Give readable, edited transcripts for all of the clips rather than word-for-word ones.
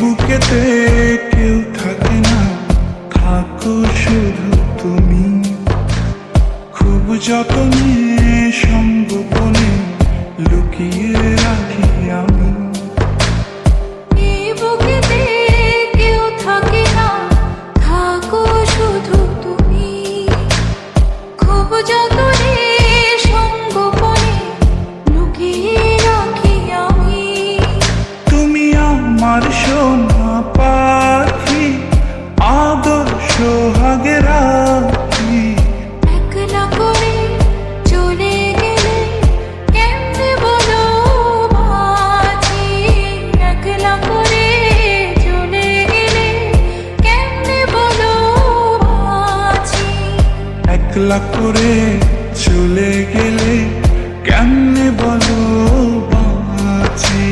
বুকেতে কেউ থাকে না, থাকো শুধু তুমি। খুব যতনে সঙ্গোপনে লুকিয়ে রাখি আমি। এই বুকেতে কেউ থাকে না, থাকো শুধু তুমি। খুব যতনে সঙ্গোপনে লুকিয়ে রাখি আমি। তুমি আমার সোনা পাখি, আদর সোহাগে রাখি। একলা করে চলে গেলে কেমনে বলো বাঁচি। একলা করে চলে গেলে কেমনে বলো বাঁচি। একলা করে চলে গেলে কেমনে বলো বাঁচি।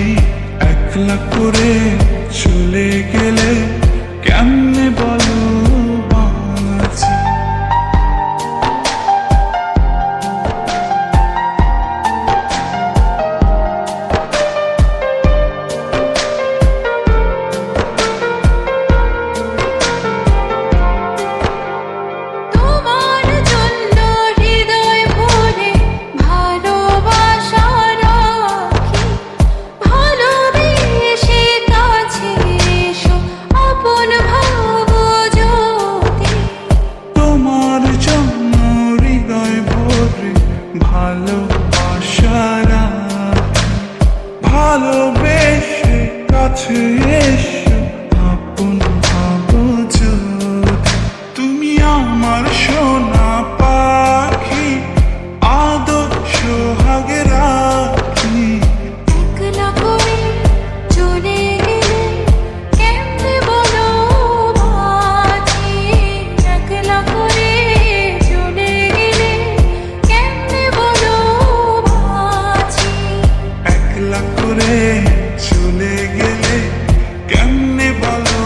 একলা করে চলে গেলে কেমনে বলো বাঁচি। তোমার জন্য হৃদয় ভরে ভালোবাসা রাখি। ভালোবেসে কাছে এসো, আপন ভাবো যদি। তোমার জন্য হৃদয় ভরে ভালোবাসা রাখি। ভালোবেসে কাছে এসো, আপন ভাবো যদি। তুমি আমার সোনা পাখি, আদর সোহাগে রাখি। একলা করে চলে গেলে কেমনে বলো বাঁচি। একলা করে চলে গেলে কেমনে বলো বাঁচি। একলা করে চলে গেলে কেমনে বলো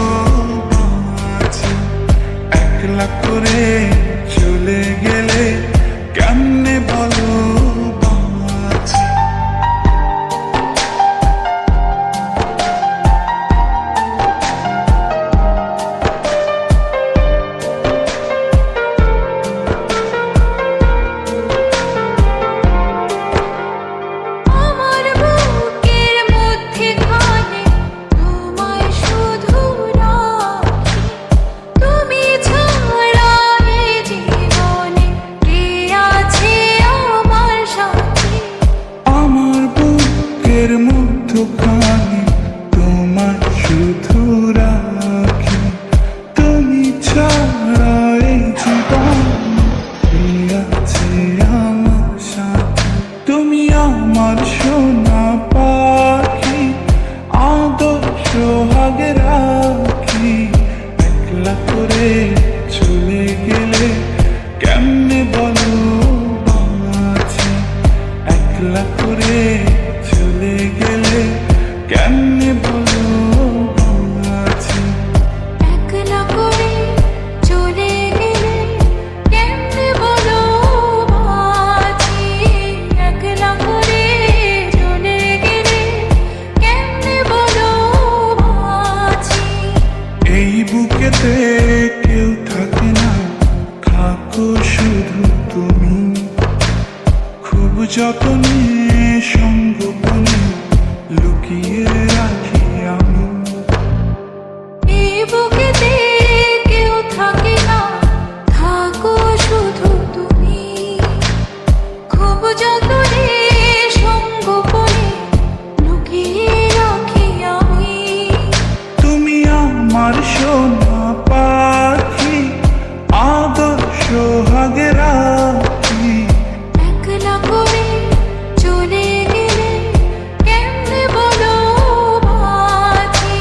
বাঁচি। একলা করে চলে গেলে কেমনে বলো বাঁচি। আমার বুকের মধ্যেখানে তোমায় শুধু রাখি। তুমি ছাড়া এই জীবনে কে আছে আমার সাথী। আমার বুকের মধ্যখানে তোমার শুধু রাখি। তুমি ছাড়া এই জীবন কে আছে আমার সাথে। তুমি আমার সোনা পাখি, আদর সোহাগে রাখি। একলা করে চলে গেলে কেমনে বলো বাঁচি। একলা করে চলে গেলে কেমনে বলো বাঁচি। একলা করে চলে গেলে কেমনে বলো বাঁচি। একলা করে চলে গেলে কেমনে বলো বাঁচি। এই বুকেতে কেউ থাকে না, থাকো শুধু তুমি। খুব যতনে সঙ্গোপনে লুকিয়ে রাখি আমি। এই বুকেতে কেউ থাকে না, থাকো শুধু তুমি। খুব যতনে সঙ্গোপনে লুকিয়ে রাখি আমি। তুমি আমার সোনা পাখি, আদর সোহাগে রাখি। একলা করে চলে গেলে কেমনে বলো বাঁচি।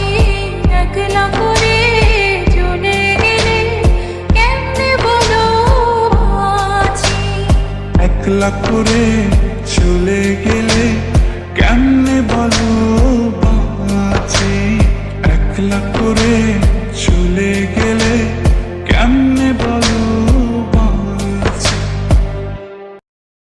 একলা করে চলে গেলে কেমনে বলো বাঁচি। একলা করে